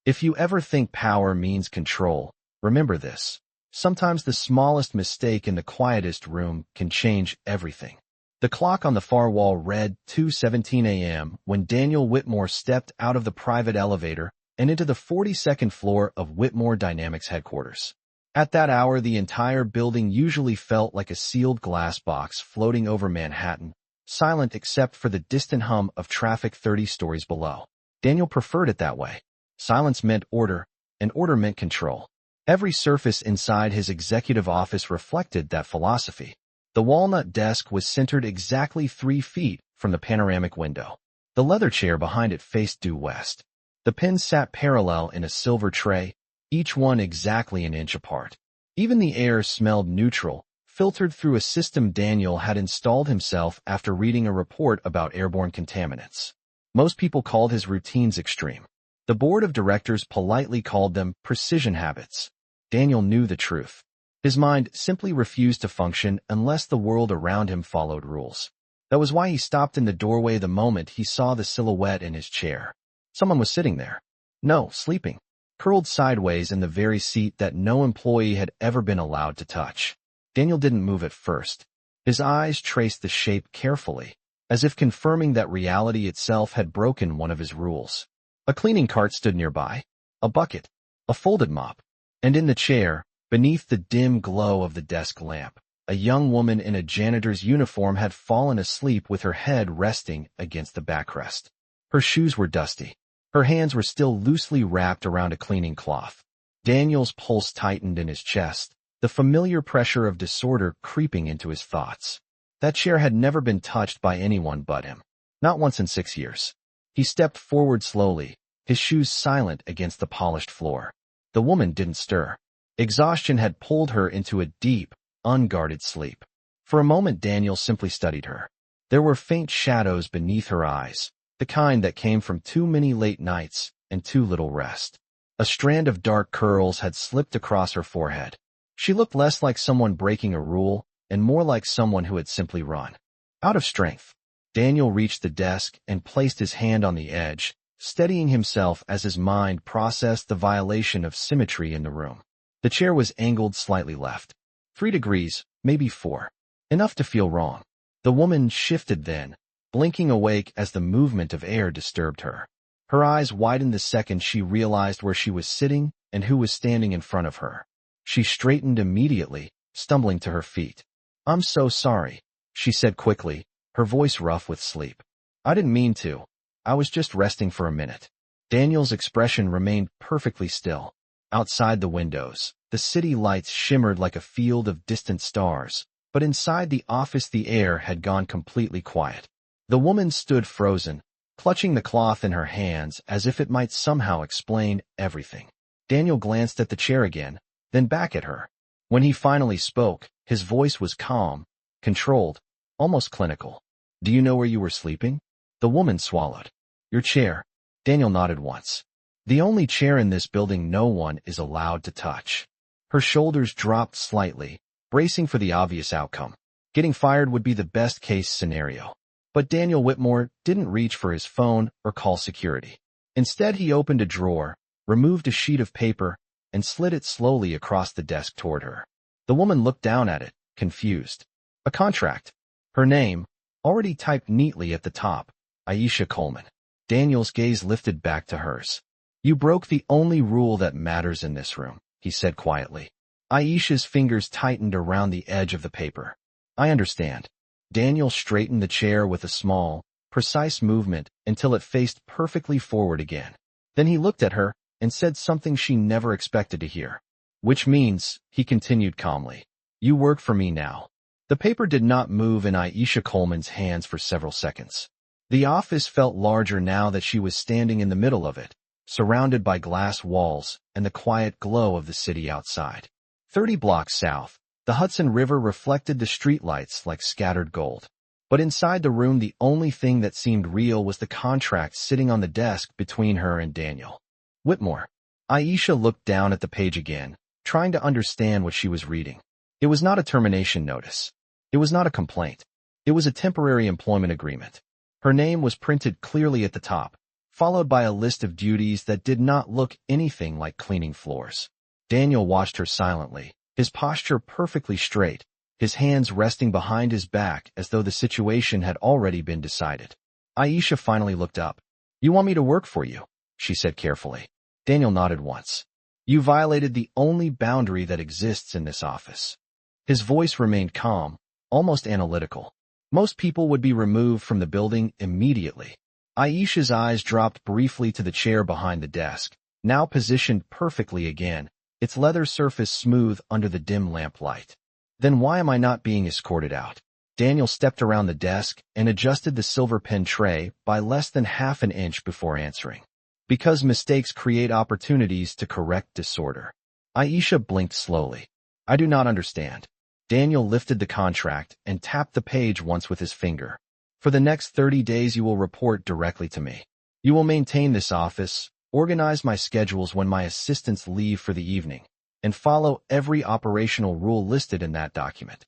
If you ever think power means control, remember this. Sometimes the smallest mistake in the quietest room can change everything. The clock on the far wall read 2:17 a.m. when Daniel Whitmore stepped out of the private elevator and into the 42nd floor of Whitmore Dynamics headquarters. At that hour, the entire building usually felt like a sealed glass box floating over Manhattan, silent except for the distant hum of traffic 30 stories below. Daniel preferred it that way. Silence meant order, and order meant control. Every surface inside his executive office reflected that philosophy. The walnut desk was centered exactly 3 feet from the panoramic window. The leather chair behind it faced due west. The pens sat parallel in a silver tray, each one exactly an inch apart. Even the air smelled neutral, filtered through a system Daniel had installed himself after reading a report about airborne contaminants. Most people called his routines extreme. The board of directors politely called them precision habits. Daniel knew the truth. His mind simply refused to function unless the world around him followed rules. That was why he stopped in the doorway the moment he saw the silhouette in his chair. Someone was sitting there. No, sleeping. Curled sideways in the very seat that no employee had ever been allowed to touch. Daniel didn't move at first. His eyes traced the shape carefully, as if confirming that reality itself had broken one of his rules. A cleaning cart stood nearby, a bucket, a folded mop, and in the chair, beneath the dim glow of the desk lamp, a young woman in a janitor's uniform had fallen asleep with her head resting against the backrest. Her shoes were dusty. Her hands were still loosely wrapped around a cleaning cloth. Daniel's pulse tightened in his chest, the familiar pressure of disorder creeping into his thoughts. That chair had never been touched by anyone but him. Not once in 6 years. He stepped forward slowly, his shoes silent against the polished floor. The woman didn't stir. Exhaustion had pulled her into a deep, unguarded sleep. For a moment Daniel simply studied her. There were faint shadows beneath her eyes, the kind that came from too many late nights and too little rest. A strand of dark curls had slipped across her forehead. She looked less like someone breaking a rule and more like someone who had simply run out of strength. Daniel reached the desk and placed his hand on the edge, steadying himself as his mind processed the violation of symmetry in the room. The chair was angled slightly left. 3 degrees, maybe 4. Enough to feel wrong. The woman shifted then, blinking awake as the movement of air disturbed her. Her eyes widened the second she realized where she was sitting and who was standing in front of her. She straightened immediately, stumbling to her feet. "I'm so sorry," she said quickly, her voice rough with sleep. "I didn't mean to. I was just resting for a minute." Daniel's expression remained perfectly still. Outside the windows, the city lights shimmered like a field of distant stars, but inside the office the air had gone completely quiet. The woman stood frozen, clutching the cloth in her hands as if it might somehow explain everything. Daniel glanced at the chair again, then back at her. When he finally spoke, his voice was calm, controlled, almost clinical. "Do you know where you were sleeping?" The woman swallowed. "Your chair." Daniel nodded once. "The only chair in this building no one is allowed to touch." Her shoulders dropped slightly, bracing for the obvious outcome. Getting fired would be the best-case scenario. But Daniel Whitmore didn't reach for his phone or call security. Instead, he opened a drawer, removed a sheet of paper, and slid it slowly across the desk toward her. The woman looked down at it, confused. A contract. Her name, already typed neatly at the top, Aisha Coleman. Daniel's gaze lifted back to hers. "You broke the only rule that matters in this room," he said quietly. Aisha's fingers tightened around the edge of the paper. "I understand." Daniel straightened the chair with a small, precise movement until it faced perfectly forward again. Then he looked at her and said something she never expected to hear. "Which means," he continued calmly, "you work for me now." The paper did not move in Aisha Coleman's hands for several seconds. The office felt larger now that she was standing in the middle of it, surrounded by glass walls and the quiet glow of the city outside. 30 blocks south, the Hudson River reflected the streetlights like scattered gold. But inside the room, the only thing that seemed real was the contract sitting on the desk between her and Daniel Whitmore. Aisha looked down at the page again, trying to understand what she was reading. It was not a termination notice. It was not a complaint. It was a temporary employment agreement. Her name was printed clearly at the top, followed by a list of duties that did not look anything like cleaning floors. Daniel watched her silently, his posture perfectly straight, his hands resting behind his back as though the situation had already been decided. Aisha finally looked up. "You want me to work for you?" she said carefully. Daniel nodded once. "You violated the only boundary that exists in this office." His voice remained calm, almost analytical. Most people would be removed from the building immediately. Aisha's eyes dropped briefly to the chair behind the desk, now positioned perfectly again, its leather surface smooth under the dim lamplight. "Then why am I not being escorted out?" Daniel stepped around the desk and adjusted the silver pen tray by less than half an inch before answering. "Because mistakes create opportunities to correct disorder." Aisha blinked slowly. "I do not understand." Daniel lifted the contract and tapped the page once with his finger. "For the next 30 days you will report directly to me. You will maintain this office, organize my schedules when my assistants leave for the evening, and follow every operational rule listed in that document."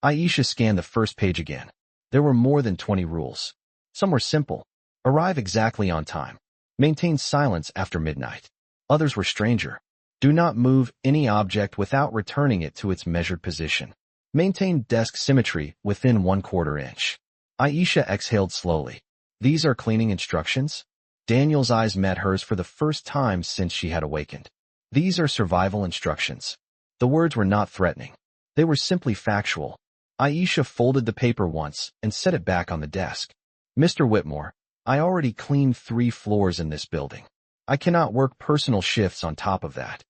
Aisha scanned the first page again. There were more than 20 rules. Some were simple. Arrive exactly on time. Maintain silence after midnight. Others were stranger. Do not move any object without returning it to its measured position. Maintain desk symmetry within 1/4 inch. Aisha exhaled slowly. "These are cleaning instructions?" Daniel's eyes met hers for the first time since she had awakened. "These are survival instructions." The words were not threatening. They were simply factual. Aisha folded the paper once and set it back on the desk. "Mr. Whitmore, I already cleaned 3 floors in this building. I cannot work personal shifts on top of that."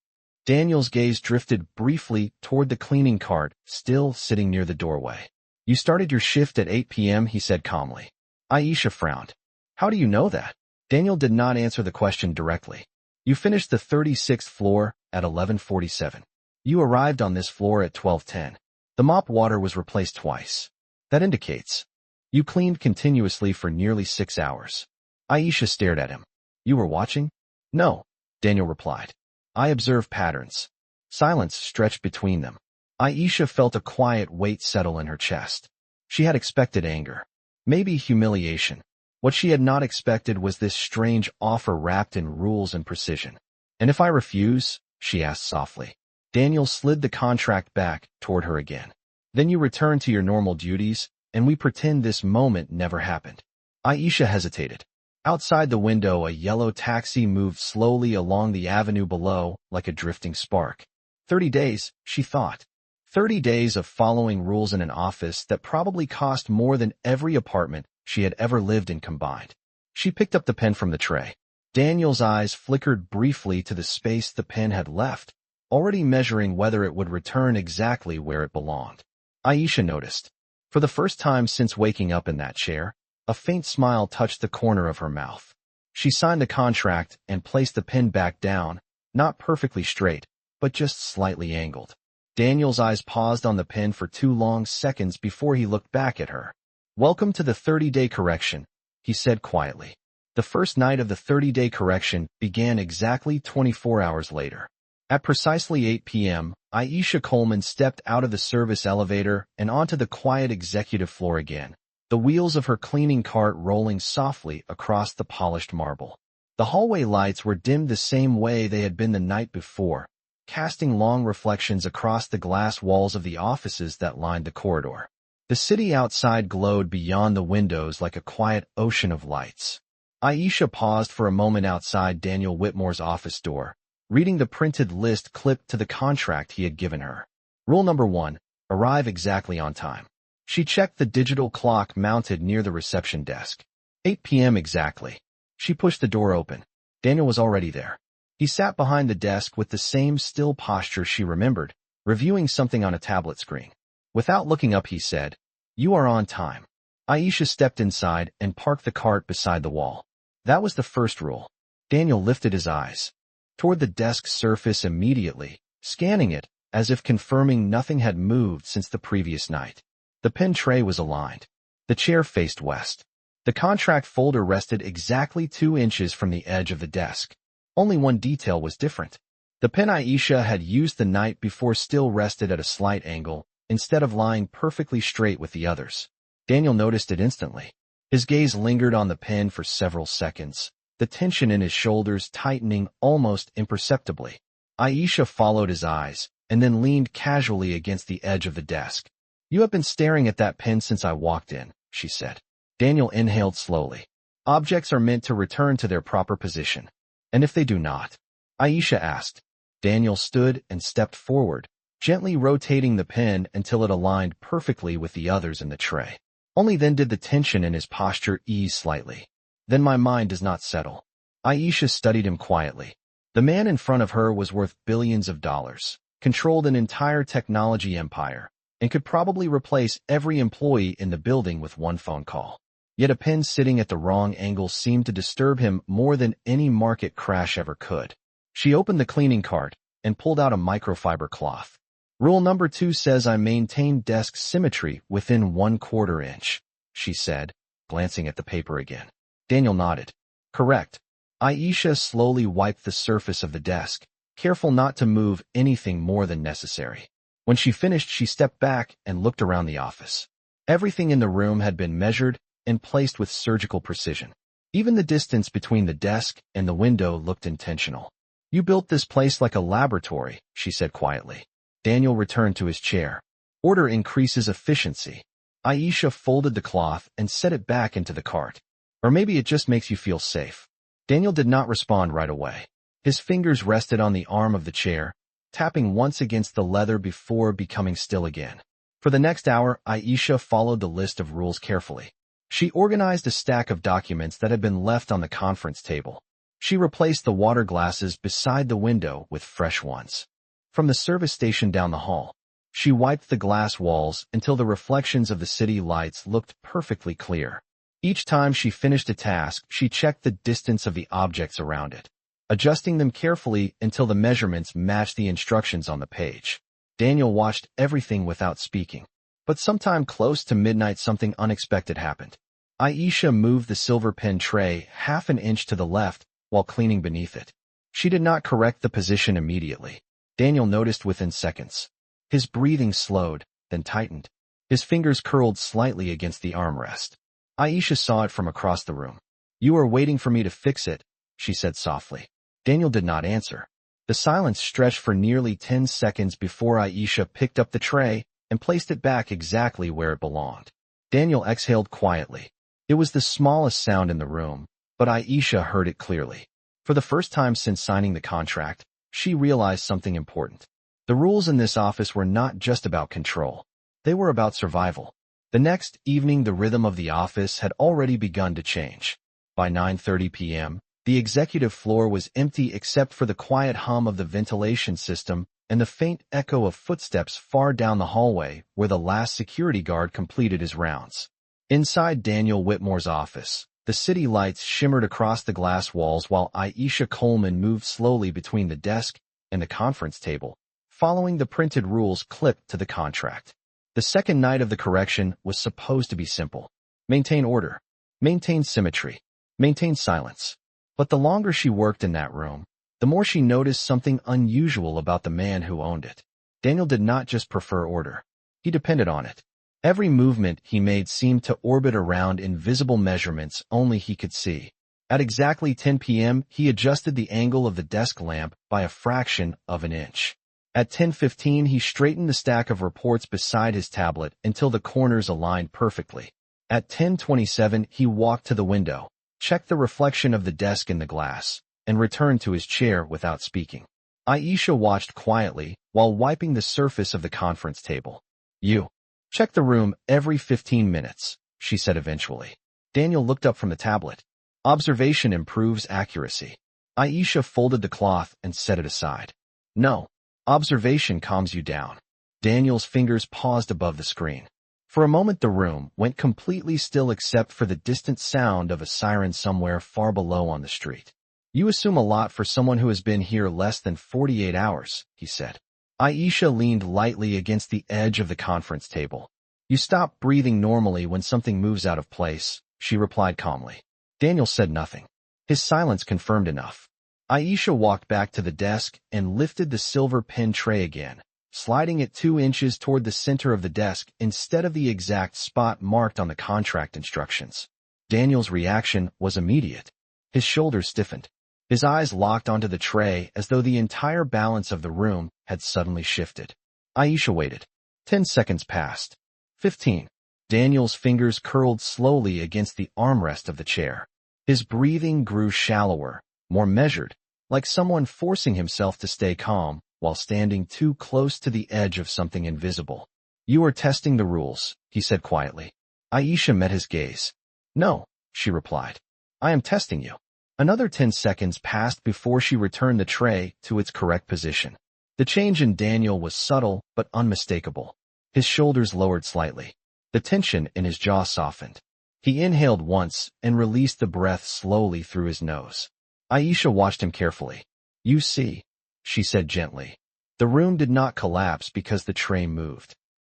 Daniel's gaze drifted briefly toward the cleaning cart, still sitting near the doorway. "You started your shift at 8 p.m., he said calmly. Aisha frowned. "How do you know that?" Daniel did not answer the question directly. "You finished the 36th floor at 11:47. You arrived on this floor at 12:10. The mop water was replaced twice. That indicates you cleaned continuously for nearly 6 hours." Aisha stared at him. "You were watching?" "No," Daniel replied. "I observe patterns." Silence stretched between them. Aisha felt a quiet weight settle in her chest. She had expected anger, maybe humiliation. What she had not expected was this strange offer wrapped in rules and precision. "And if I refuse?" she asked softly. Daniel slid the contract back toward her again. "Then you return to your normal duties, and we pretend this moment never happened." Aisha hesitated. Outside the window, a yellow taxi moved slowly along the avenue below, like a drifting spark. 30 days, she thought. 30 days of following rules in an office that probably cost more than every apartment she had ever lived in combined. She picked up the pen from the tray. Daniel's eyes flickered briefly to the space the pen had left, already measuring whether it would return exactly where it belonged. Aisha noticed. For the first time since waking up in that chair, a faint smile touched the corner of her mouth. She signed the contract and placed the pen back down, not perfectly straight, but just slightly angled. Daniel's eyes paused on the pen for 2 long seconds before he looked back at her. "Welcome to the 30-day correction," he said quietly. The first night of the 30-day correction began exactly 24 hours later. At precisely 8 p.m., Aisha Coleman stepped out of the service elevator and onto the quiet executive floor again, the wheels of her cleaning cart rolling softly across the polished marble. The hallway lights were dimmed the same way they had been the night before, casting long reflections across the glass walls of the offices that lined the corridor. The city outside glowed beyond the windows like a quiet ocean of lights. Aisha paused for a moment outside Daniel Whitmore's office door, reading the printed list clipped to the contract he had given her. Rule number 1, arrive exactly on time. She checked the digital clock mounted near the reception desk. 8 p.m. exactly. She pushed the door open. Daniel was already there. He sat behind the desk with the same still posture she remembered, reviewing something on a tablet screen. Without looking up, he said, "You are on time." Aisha stepped inside and parked the cart beside the wall. That was the first rule. Daniel lifted his eyes toward the desk's surface immediately, scanning it, as if confirming nothing had moved since the previous night. The pen tray was aligned. The chair faced west. The contract folder rested exactly 2 inches from the edge of the desk. Only one detail was different. The pen Aisha had used the night before still rested at a slight angle, instead of lying perfectly straight with the others. Daniel noticed it instantly. His gaze lingered on the pen for several seconds, the tension in his shoulders tightening almost imperceptibly. Aisha followed his eyes, and then leaned casually against the edge of the desk. "You have been staring at that pen since I walked in," she said. Daniel inhaled slowly. "Objects are meant to return to their proper position. And if they do not?" Aisha asked. Daniel stood and stepped forward, gently rotating the pen until it aligned perfectly with the others in the tray. Only then did the tension in his posture ease slightly. "Then my mind does not settle." Aisha studied him quietly. The man in front of her was worth billions of dollars, controlled an entire technology empire, and could probably replace every employee in the building with one phone call. Yet a pen sitting at the wrong angle seemed to disturb him more than any market crash ever could. She opened the cleaning cart and pulled out a microfiber cloth. "Rule number 2 says I maintain desk symmetry within 1/4 inch, she said, glancing at the paper again. Daniel nodded. "Correct." Aisha slowly wiped the surface of the desk, careful not to move anything more than necessary. When she finished, she stepped back and looked around the office. Everything in the room had been measured and placed with surgical precision. Even the distance between the desk and the window looked intentional. "You built this place like a laboratory," she said quietly. Daniel returned to his chair. "Order increases efficiency." Aisha folded the cloth and set it back into the cart. "Or maybe it just makes you feel safe." Daniel did not respond right away. His fingers rested on the arm of the chair, tapping once against the leather before becoming still again. For the next hour, Aisha followed the list of rules carefully. She organized a stack of documents that had been left on the conference table. She replaced the water glasses beside the window with fresh ones. From the service station down the hall, she wiped the glass walls until the reflections of the city lights looked perfectly clear. Each time she finished a task, she checked the distance of the objects around it, adjusting them carefully until the measurements matched the instructions on the page. Daniel watched everything without speaking. But sometime close to midnight, something unexpected happened. Aisha moved the silver pen tray 1/2 inch to the left while cleaning beneath it. She did not correct the position immediately. Daniel noticed within seconds. His breathing slowed, then tightened. His fingers curled slightly against the armrest. Aisha saw it from across the room. "You are waiting for me to fix it," she said softly. Daniel did not answer. The silence stretched for nearly 10 seconds before Aisha picked up the tray and placed it back exactly where it belonged. Daniel exhaled quietly. It was the smallest sound in the room, but Aisha heard it clearly. For the first time since signing the contract, she realized something important. The rules in this office were not just about control. They were about survival. The next evening, the rhythm of the office had already begun to change. By 9:30 p.m., the executive floor was empty except for the quiet hum of the ventilation system and the faint echo of footsteps far down the hallway where the last security guard completed his rounds. Inside Daniel Whitmore's office, the city lights shimmered across the glass walls while Aisha Coleman moved slowly between the desk and the conference table, following the printed rules clipped to the contract. The second night of the correction was supposed to be simple. Maintain order. Maintain symmetry. Maintain silence. But the longer she worked in that room, the more she noticed something unusual about the man who owned it. Daniel did not just prefer order. He depended on it. Every movement he made seemed to orbit around invisible measurements only he could see. At exactly 10 p.m., he adjusted the angle of the desk lamp by a fraction of an inch. At 10:15, he straightened the stack of reports beside his tablet until the corners aligned perfectly. At 10:27, he walked to the window, checked the reflection of the desk in the glass, and returned to his chair without speaking. Aisha watched quietly while wiping the surface of the conference table. "You check the room every 15 minutes, she said eventually. Daniel looked up from the tablet. "Observation improves accuracy." Aisha folded the cloth and set it aside. "No. Observation calms you down." Daniel's fingers paused above the screen. For a moment the room went completely still except for the distant sound of a siren somewhere far below on the street. "You assume a lot for someone who has been here less than 48 hours, he said. Aisha leaned lightly against the edge of the conference table. "You stop breathing normally when something moves out of place," she replied calmly. Daniel said nothing. His silence confirmed enough. Aisha walked back to the desk and lifted the silver pen tray again, sliding it 2 inches toward the center of the desk instead of the exact spot marked on the contract instructions. Daniel's reaction was immediate. His shoulders stiffened. His eyes locked onto the tray as though the entire balance of the room had suddenly shifted. Aisha waited. 10 seconds passed. 15. Daniel's fingers curled slowly against the armrest of the chair. His breathing grew shallower, more measured, like someone forcing himself to stay calm while standing too close to the edge of something invisible. "You are testing the rules," he said quietly. Aisha met his gaze. "No," she replied. "I am testing you." Another 10 seconds passed before she returned the tray to its correct position. The change in Daniel was subtle but unmistakable. His shoulders lowered slightly. The tension in his jaw softened. He inhaled once and released the breath slowly through his nose. Aisha watched him carefully. "You see," she said gently. The room did not collapse because the tray moved.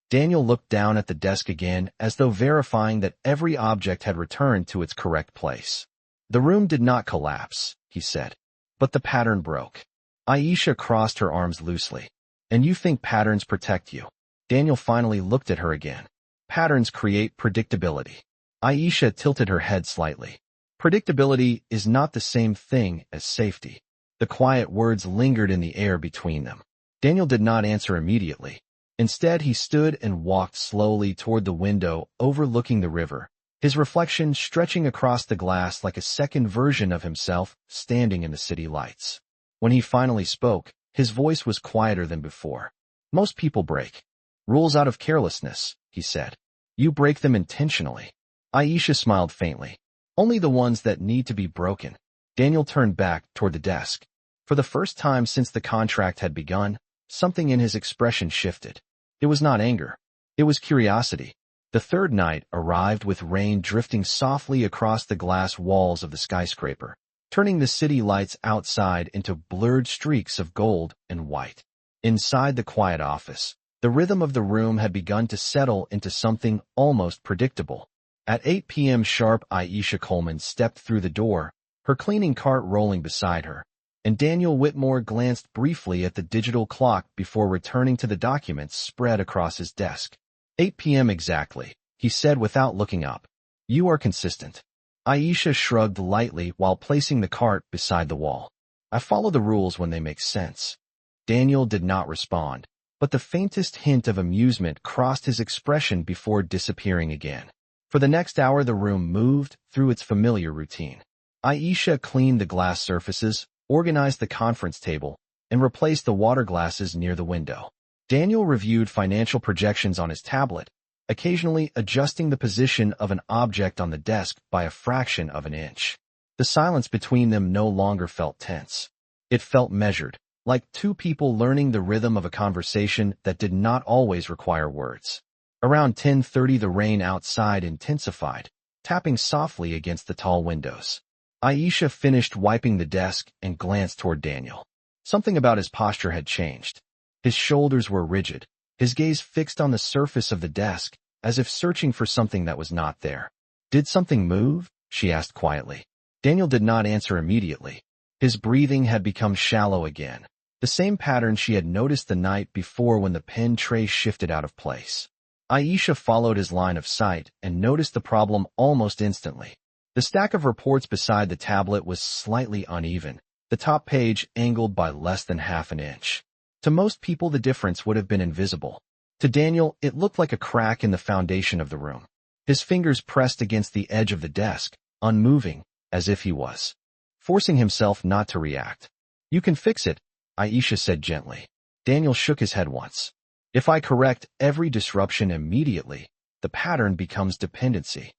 Daniel looked down at the desk again as though verifying that every object had returned to its correct place. "The room did not collapse," he said, "but the pattern broke." Aisha crossed her arms loosely. "And you think patterns protect you?" Daniel finally looked at her again. "Patterns create predictability." Aisha tilted her head slightly. "Predictability is not the same thing as safety." The quiet words lingered in the air between them. Daniel did not answer immediately. Instead, he stood and walked slowly toward the window overlooking the river, his reflection stretching across the glass like a second version of himself standing in the city lights. When he finally spoke, his voice was quieter than before. "Most people break rules out of carelessness," he said. "You break them intentionally." Aisha smiled faintly. "Only the ones that need to be broken." Daniel turned back toward the desk. For the first time since the contract had begun, something in his expression shifted. It was not anger. It was curiosity. The third night arrived with rain drifting softly across the glass walls of the skyscraper, turning the city lights outside into blurred streaks of gold and white. Inside the quiet office, the rhythm of the room had begun to settle into something almost predictable. At 8 p.m. sharp, Aisha Coleman stepped through the door, her cleaning cart rolling beside her, and Daniel Whitmore glanced briefly at the digital clock before returning to the documents spread across his desk. 8 p.m. exactly, he said without looking up. "You are consistent." Aisha shrugged lightly while placing the cart beside the wall. "I follow the rules when they make sense." Daniel did not respond, but the faintest hint of amusement crossed his expression before disappearing again. For the next hour, the room moved through its familiar routine. Aisha cleaned the glass surfaces, organized the conference table, and replaced the water glasses near the window. Daniel reviewed financial projections on his tablet, occasionally adjusting the position of an object on the desk by a fraction of an inch. The silence between them no longer felt tense. It felt measured, like two people learning the rhythm of a conversation that did not always require words. Around 10:30, the rain outside intensified, tapping softly against the tall windows. Aisha finished wiping the desk and glanced toward Daniel. Something about his posture had changed. His shoulders were rigid, his gaze fixed on the surface of the desk, as if searching for something that was not there. "Did something move?" she asked quietly. Daniel did not answer immediately. His breathing had become shallow again, the same pattern she had noticed the night before when the pen tray shifted out of place. Aisha followed his line of sight and noticed the problem almost instantly. The stack of reports beside the tablet was slightly uneven, the top page angled by less than half an inch. To most people, the difference would have been invisible. To Daniel, it looked like a crack in the foundation of the room. His fingers pressed against the edge of the desk, unmoving, as if he was forcing himself not to react. "You can fix it," Aisha said gently. Daniel shook his head once. "If I correct every disruption immediately, the pattern becomes dependency."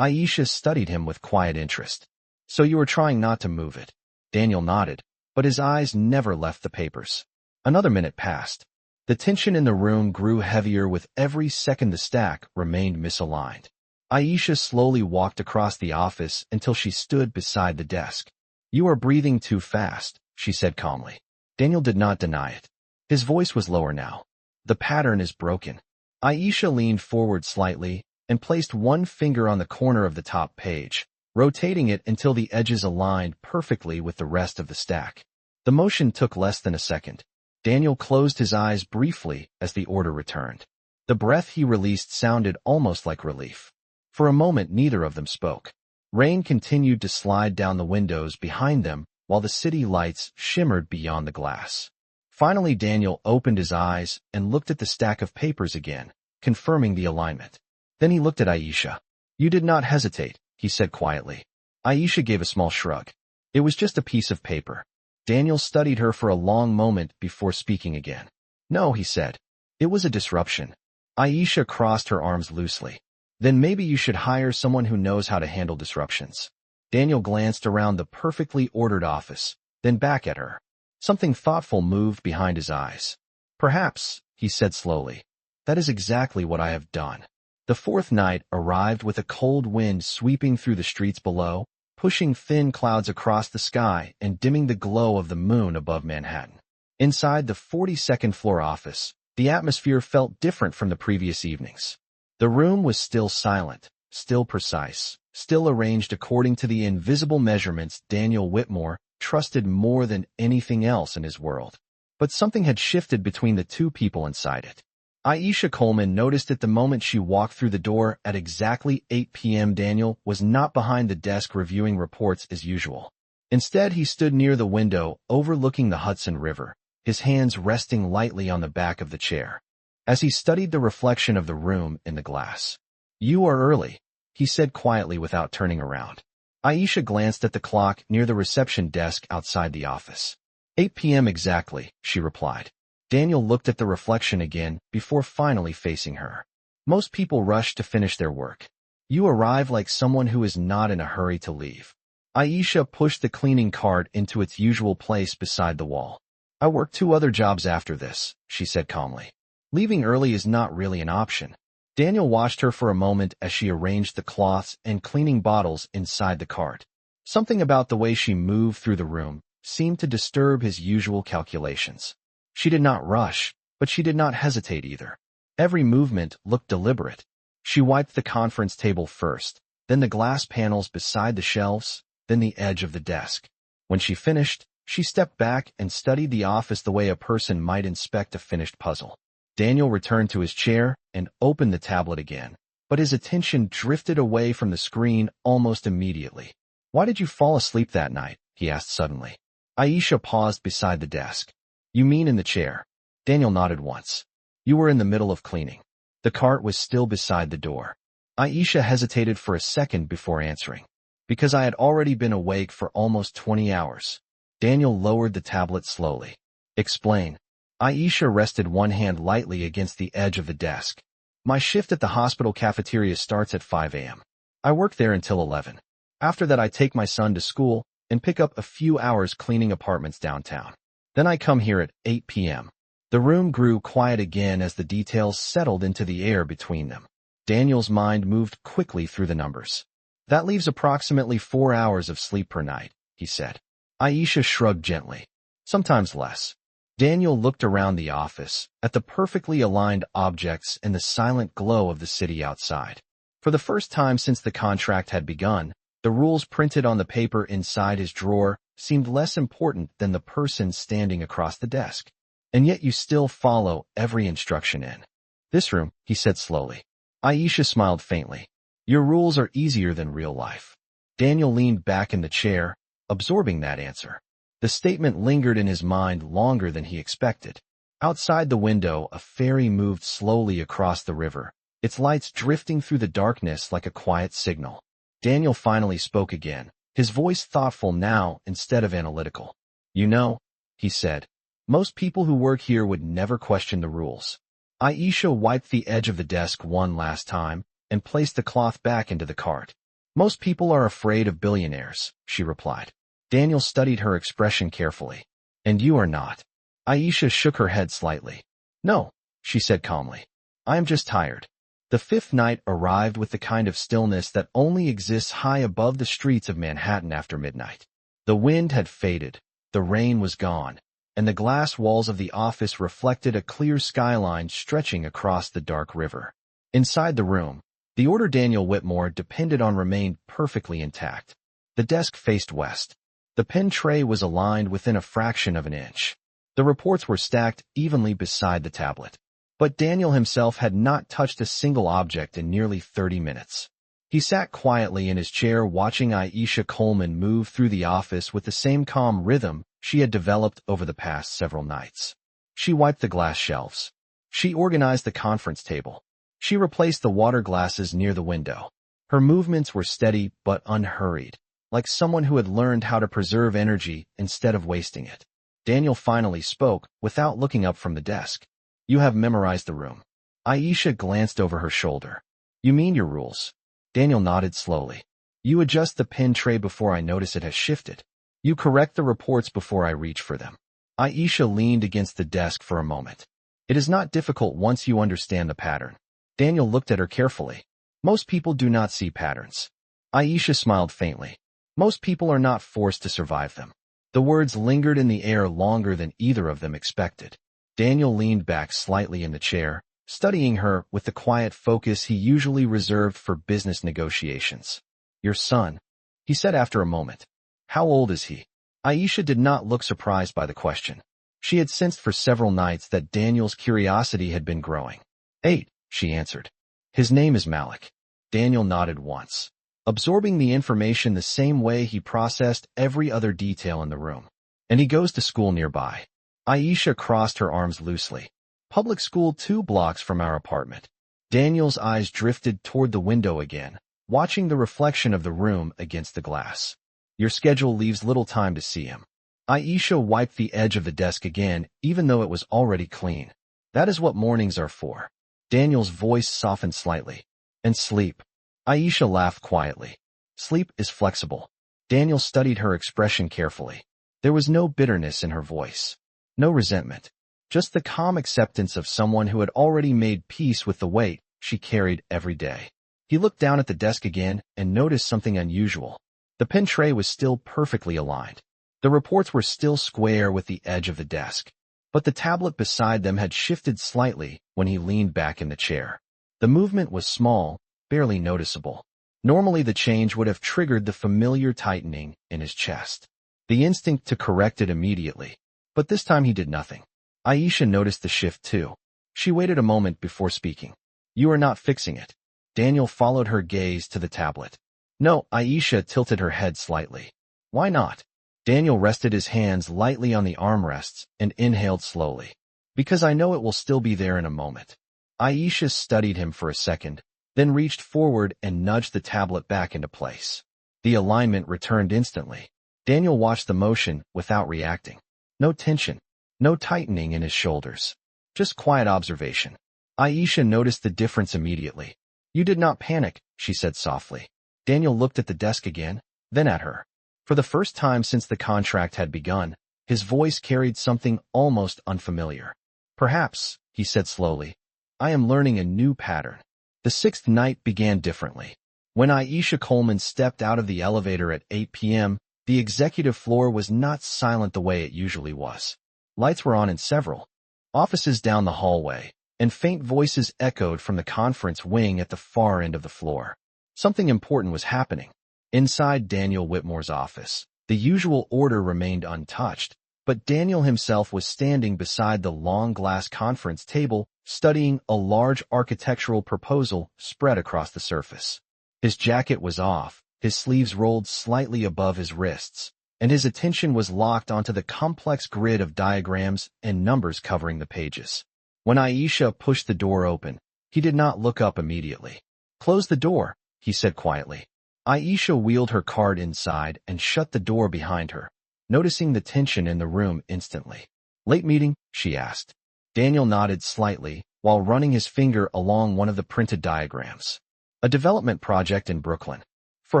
Aisha studied him with quiet interest. "So you were trying not to move it?" Daniel nodded, but his eyes never left the papers. Another minute passed. The tension in the room grew heavier with every second the stack remained misaligned. Aisha slowly walked across the office until she stood beside the desk. "You are breathing too fast," she said calmly. Daniel did not deny it. His voice was lower now. "The pattern is broken." Aisha leaned forward slightly and placed one finger on the corner of the top page, rotating it until the edges aligned perfectly with the rest of the stack. The motion took less than a second. Daniel closed his eyes briefly as the order returned. The breath he released sounded almost like relief. For a moment, neither of them spoke. Rain continued to slide down the windows behind them while the city lights shimmered beyond the glass. Finally, Daniel opened his eyes and looked at the stack of papers again, confirming the alignment. Then he looked at Aisha. "You did not hesitate," he said quietly. Aisha gave a small shrug. "It was just a piece of paper." Daniel studied her for a long moment before speaking again. "No," he said. "It was a disruption." Aisha crossed her arms loosely. "Then maybe you should hire someone who knows how to handle disruptions." Daniel glanced around the perfectly ordered office, then back at her. Something thoughtful moved behind his eyes. "Perhaps," he said slowly. "That is exactly what I have done." The fourth night arrived with a cold wind sweeping through the streets below, pushing thin clouds across the sky and dimming the glow of the moon above Manhattan. Inside the 42nd floor office, the atmosphere felt different from the previous evenings. The room was still silent, still precise, still arranged according to the invisible measurements Daniel Whitmore trusted more than anything else in his world. But something had shifted between the two people inside it. Aisha Coleman noticed it the moment she walked through the door at exactly 8 p.m. Daniel was not behind the desk reviewing reports as usual. Instead, he stood near the window overlooking the Hudson River, his hands resting lightly on the back of the chair. As he studied the reflection of the room in the glass. "You are early," he said quietly without turning around. Aisha glanced at the clock near the reception desk outside the office. 8 p.m. exactly, she replied. Daniel looked at the reflection again before finally facing her. "Most people rush to finish their work. You arrive like someone who is not in a hurry to leave." Aisha pushed the cleaning cart into its usual place beside the wall. "I work 2 other jobs after this," she said calmly. "Leaving early is not really an option." Daniel watched her for a moment as she arranged the cloths and cleaning bottles inside the cart. Something about the way she moved through the room seemed to disturb his usual calculations. She did not rush, but she did not hesitate either. Every movement looked deliberate. She wiped the conference table first, then the glass panels beside the shelves, then the edge of the desk. When she finished, she stepped back and studied the office the way a person might inspect a finished puzzle. Daniel returned to his chair and opened the tablet again, but his attention drifted away from the screen almost immediately. "Why did you fall asleep that night?" he asked suddenly. Aisha paused beside the desk. "You mean in the chair?" Daniel nodded once. "You were in the middle of cleaning." The cart was still beside the door. Aisha hesitated for a second before answering. "Because I had already been awake for almost 20 hours. Daniel lowered the tablet slowly. "Explain." Aisha rested one hand lightly against the edge of the desk. "My shift at the hospital cafeteria starts at 5 a.m. I work there until 11. After that I take my son to school and pick up a few hours cleaning apartments downtown. Then I come here at 8 p.m. The room grew quiet again as the details settled into the air between them. Daniel's mind moved quickly through the numbers. "That leaves approximately 4 hours of sleep per night," he said. Aisha shrugged gently. "Sometimes less." Daniel looked around the office, at the perfectly aligned objects and the silent glow of the city outside. For the first time since the contract had begun, the rules printed on the paper inside his drawer seemed less important than the person standing across the desk. "And yet you still follow every instruction in this room," he said slowly. Aisha smiled faintly. "Your rules are easier than real life." Daniel leaned back in the chair, absorbing that answer. The statement lingered in his mind longer than he expected. Outside the window, a ferry moved slowly across the river, its lights drifting through the darkness like a quiet signal. Daniel finally spoke again, his voice thoughtful now instead of analytical. "You know," he said, "most people who work here would never question the rules." Aisha wiped the edge of the desk one last time and placed the cloth back into the cart. "Most people are afraid of billionaires," she replied. Daniel studied her expression carefully. "And you are not." Aisha shook her head slightly. "No," she said calmly. "I am just tired." The fifth night arrived with the kind of stillness that only exists high above the streets of Manhattan after midnight. The wind had faded, the rain was gone, and the glass walls of the office reflected a clear skyline stretching across the dark river. Inside the room, the order Daniel Whitmore depended on remained perfectly intact. The desk faced west. The pen tray was aligned within a fraction of an inch. The reports were stacked evenly beside the tablet. But Daniel himself had not touched a single object in nearly 30 minutes. He sat quietly in his chair watching Aisha Coleman move through the office with the same calm rhythm she had developed over the past several nights. She wiped the glass shelves. She organized the conference table. She replaced the water glasses near the window. Her movements were steady but unhurried, like someone who had learned how to preserve energy instead of wasting it. Daniel finally spoke without looking up from the desk. "You have memorized the room." Aisha glanced over her shoulder. "You mean your rules?" Daniel nodded slowly. "You adjust the pen tray before I notice it has shifted. You correct the reports before I reach for them." Aisha leaned against the desk for a moment. "It is not difficult once you understand the pattern." Daniel looked at her carefully. "Most people do not see patterns." Aisha smiled faintly. "Most people are not forced to survive them." The words lingered in the air longer than either of them expected. Daniel leaned back slightly in the chair, studying her with the quiet focus he usually reserved for business negotiations. "Your son," he said after a moment. "How old is he?" Aisha did not look surprised by the question. She had sensed for several nights that Daniel's curiosity had been growing. 8, she answered. "His name is Malik." Daniel nodded once, absorbing the information the same way he processed every other detail in the room. "And he goes to school nearby." Aisha crossed her arms loosely. "Public school 2 blocks from our apartment." Daniel's eyes drifted toward the window again, watching the reflection of the room against the glass. "Your schedule leaves little time to see him." Aisha wiped the edge of the desk again, even though it was already clean. "That is what mornings are for." Daniel's voice softened slightly. "And sleep." Aisha laughed quietly. "Sleep is flexible." Daniel studied her expression carefully. There was no bitterness in her voice. No resentment. Just the calm acceptance of someone who had already made peace with the weight she carried every day. He looked down at the desk again and noticed something unusual. The pen tray was still perfectly aligned. The reports were still square with the edge of the desk, but the tablet beside them had shifted slightly when he leaned back in the chair. The movement was small, barely noticeable. Normally the change would have triggered the familiar tightening in his chest, the instinct to correct it immediately, but this time he did nothing. Aisha noticed the shift too. She waited a moment before speaking. "You are not fixing it." Daniel followed her gaze to the tablet. "No." Aisha tilted her head slightly. "Why not?" Daniel rested his hands lightly on the armrests and inhaled slowly. "Because I know it will still be there in a moment." Aisha studied him for a second, then reached forward and nudged the tablet back into place. The alignment returned instantly. Daniel watched the motion without reacting. No tension, no tightening in his shoulders. Just quiet observation. Aisha noticed the difference immediately. "You did not panic," she said softly. Daniel looked at the desk again, then at her. For the first time since the contract had begun, his voice carried something almost unfamiliar. "Perhaps," he said slowly, "I am learning a new pattern." The 6th night began differently. When Aisha Coleman stepped out of the elevator at 8 p.m., the executive floor was not silent the way it usually was. Lights were on in several offices down the hallway, and faint voices echoed from the conference wing at the far end of the floor. Something important was happening. Inside Daniel Whitmore's office, the usual order remained untouched, but Daniel himself was standing beside the long glass conference table, studying a large architectural proposal spread across the surface. His jacket was off, his sleeves rolled slightly above his wrists, and his attention was locked onto the complex grid of diagrams and numbers covering the pages. When Aisha pushed the door open, he did not look up immediately. "Close the door," he said quietly. Aisha wheeled her cart inside and shut the door behind her, noticing the tension in the room instantly. "Late meeting?" she asked. Daniel nodded slightly while running his finger along one of the printed diagrams. "A development project in Brooklyn. For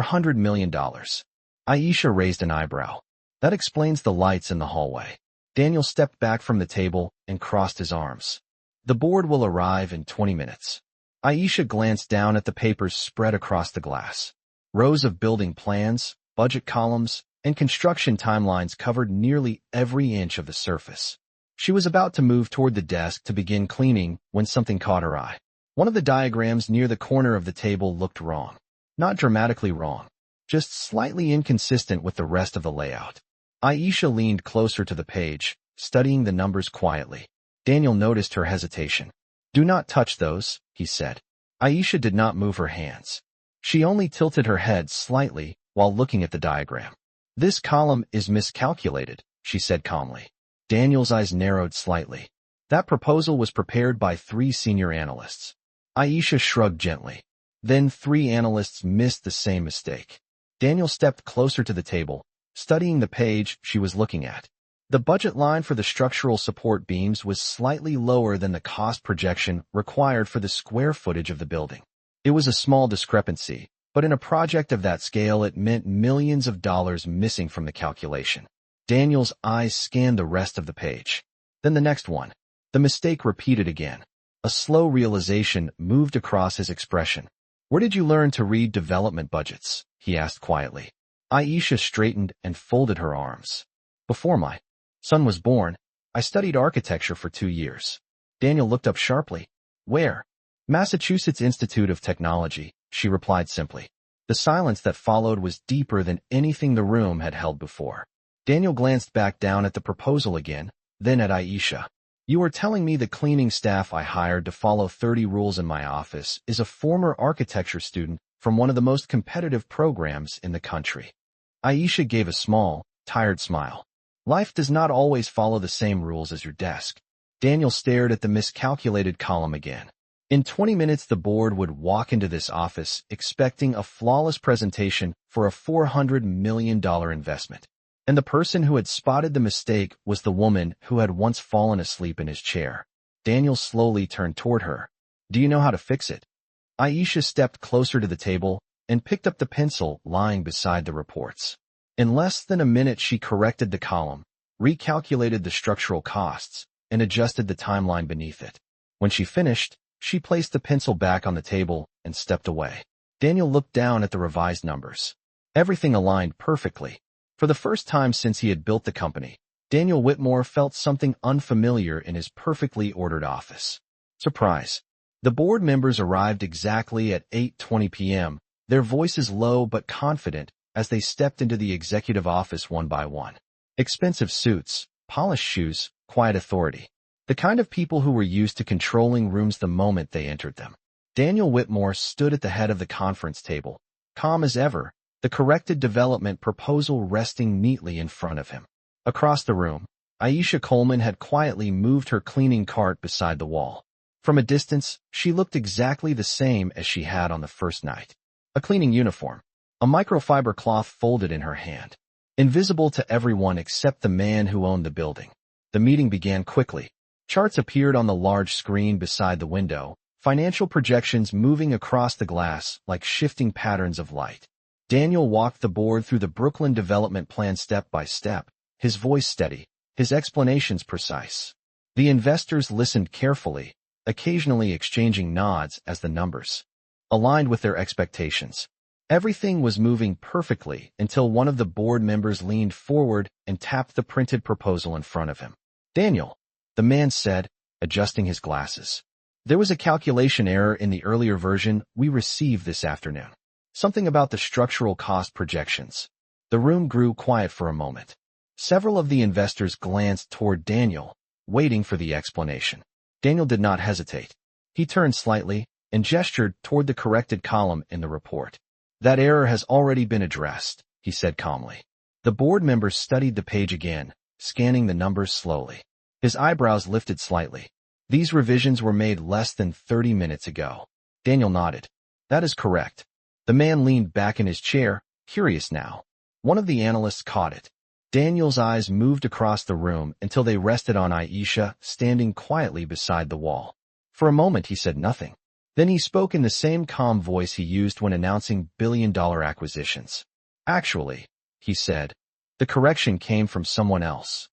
$100 million. Aisha raised an eyebrow. "That explains the lights in the hallway." Daniel stepped back from the table and crossed his arms. "The board will arrive in 20 minutes. Aisha glanced down at the papers spread across the glass. Rows of building plans, budget columns, and construction timelines covered nearly every inch of the surface. She was about to move toward the desk to begin cleaning when something caught her eye. One of the diagrams near the corner of the table looked wrong. Not dramatically wrong, just slightly inconsistent with the rest of the layout. Aisha leaned closer to the page, studying the numbers quietly. Daniel noticed her hesitation. "Do not touch those," he said. Aisha did not move her hands. She only tilted her head slightly while looking at the diagram. "This column is miscalculated," she said calmly. Daniel's eyes narrowed slightly. "That proposal was prepared by 3 senior analysts." Aisha shrugged gently. "Then 3 analysts missed the same mistake." Daniel stepped closer to the table, studying the page she was looking at. The budget line for the structural support beams was slightly lower than the cost projection required for the square footage of the building. It was a small discrepancy, but in a project of that scale it meant millions of dollars missing from the calculation. Daniel's eyes scanned the rest of the page. Then the next one. The mistake repeated again. A slow realization moved across his expression. "Where did you learn to read development budgets?" he asked quietly. Aisha straightened and folded her arms. "Before my son was born, I studied architecture for 2 years." Daniel looked up sharply. "Where?" "Massachusetts Institute of Technology," she replied simply. The silence that followed was deeper than anything the room had held before. Daniel glanced back down at the proposal again, then at Aisha. "You are telling me the cleaning staff I hired to follow 30 rules in my office is a former architecture student from one of the most competitive programs in the country." Aisha gave a small, tired smile. "Life does not always follow the same rules as your desk." Daniel stared at the miscalculated column again. In 20 minutes the board would walk into this office expecting a flawless presentation for a $400 million investment. And the person who had spotted the mistake was the woman who had once fallen asleep in his chair. Daniel slowly turned toward her. "Do you know how to fix it?" Aisha stepped closer to the table and picked up the pencil lying beside the reports. In less than a minute she corrected the column, recalculated the structural costs, and adjusted the timeline beneath it. When she finished, she placed the pencil back on the table and stepped away. Daniel looked down at the revised numbers. Everything aligned perfectly. For the first time since he had built the company, Daniel Whitmore felt something unfamiliar in his perfectly ordered office. Surprise. The board members arrived exactly at 8:20 p.m., their voices low but confident as they stepped into the executive office one by one. Expensive suits, polished shoes, quiet authority. The kind of people who were used to controlling rooms the moment they entered them. Daniel Whitmore stood at the head of the conference table, calm as ever, the corrected development proposal resting neatly in front of him. Across the room, Aisha Coleman had quietly moved her cleaning cart beside the wall. From a distance, she looked exactly the same as she had on the first night. A cleaning uniform, a microfiber cloth folded in her hand. Invisible to everyone except the man who owned the building. The meeting began quickly. Charts appeared on the large screen beside the window, financial projections moving across the glass like shifting patterns of light. Daniel walked the board through the Brooklyn development plan step by step, his voice steady, his explanations precise. The investors listened carefully, occasionally exchanging nods as the numbers aligned with their expectations. Everything was moving perfectly until one of the board members leaned forward and tapped the printed proposal in front of him. "Daniel," the man said, adjusting his glasses. "There was a calculation error in the earlier version we received this afternoon. Something about the structural cost projections." The room grew quiet for a moment. Several of the investors glanced toward Daniel, waiting for the explanation. Daniel did not hesitate. He turned slightly and gestured toward the corrected column in the report. "That error has already been addressed," he said calmly. The board members studied the page again, scanning the numbers slowly. His eyebrows lifted slightly. "These revisions were made less than 30 minutes ago." Daniel nodded. "That is correct." The man leaned back in his chair, curious now. One of the analysts caught it. Daniel's eyes moved across the room until they rested on Aisha, standing quietly beside the wall. For a moment he said nothing. Then he spoke in the same calm voice he used when announcing billion-dollar acquisitions. "Actually," he said, "the correction came from someone else."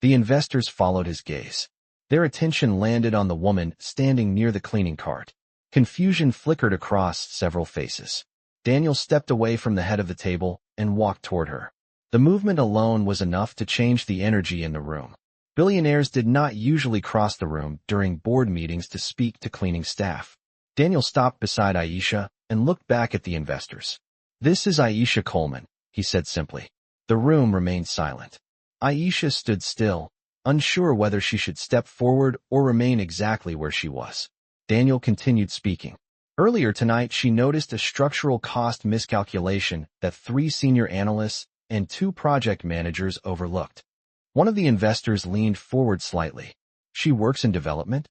The investors followed his gaze. Their attention landed on the woman standing near the cleaning cart. Confusion flickered across several faces. Daniel stepped away from the head of the table and walked toward her. The movement alone was enough to change the energy in the room. Billionaires did not usually cross the room during board meetings to speak to cleaning staff. Daniel stopped beside Aisha and looked back at the investors. "This is Aisha Coleman," he said simply. The room remained silent. Aisha stood still, unsure whether she should step forward or remain exactly where she was. Daniel continued speaking. Earlier tonight, she noticed a structural cost miscalculation that 3 senior analysts and 2 project managers overlooked. One of the investors leaned forward slightly. She works in development?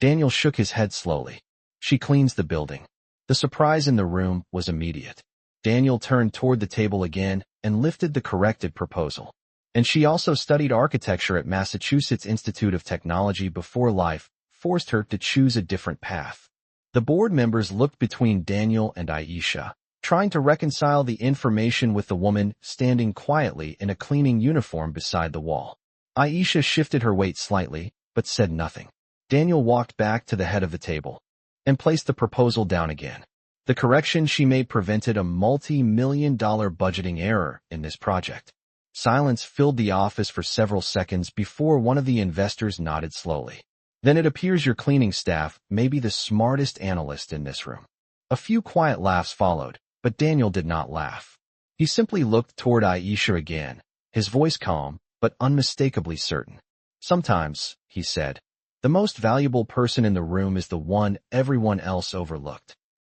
Daniel shook his head slowly. She cleans the building. The surprise in the room was immediate. Daniel turned toward the table again and lifted the corrected proposal. And she also studied architecture at Massachusetts Institute of Technology before life forced her to choose a different path. The board members looked between Daniel and Aisha, trying to reconcile the information with the woman standing quietly in a cleaning uniform beside the wall. Aisha shifted her weight slightly, but said nothing. Daniel walked back to the head of the table and placed the proposal down again. The correction she made prevented a multi-million-dollar budgeting error in this project. Silence filled the office for several seconds before one of the investors nodded slowly. Then it appears your cleaning staff may be the smartest analyst in this room. A few quiet laughs followed, but Daniel did not laugh. He simply looked toward Aisha again, his voice calm, but unmistakably certain. Sometimes, he said, the most valuable person in the room is the one everyone else overlooked.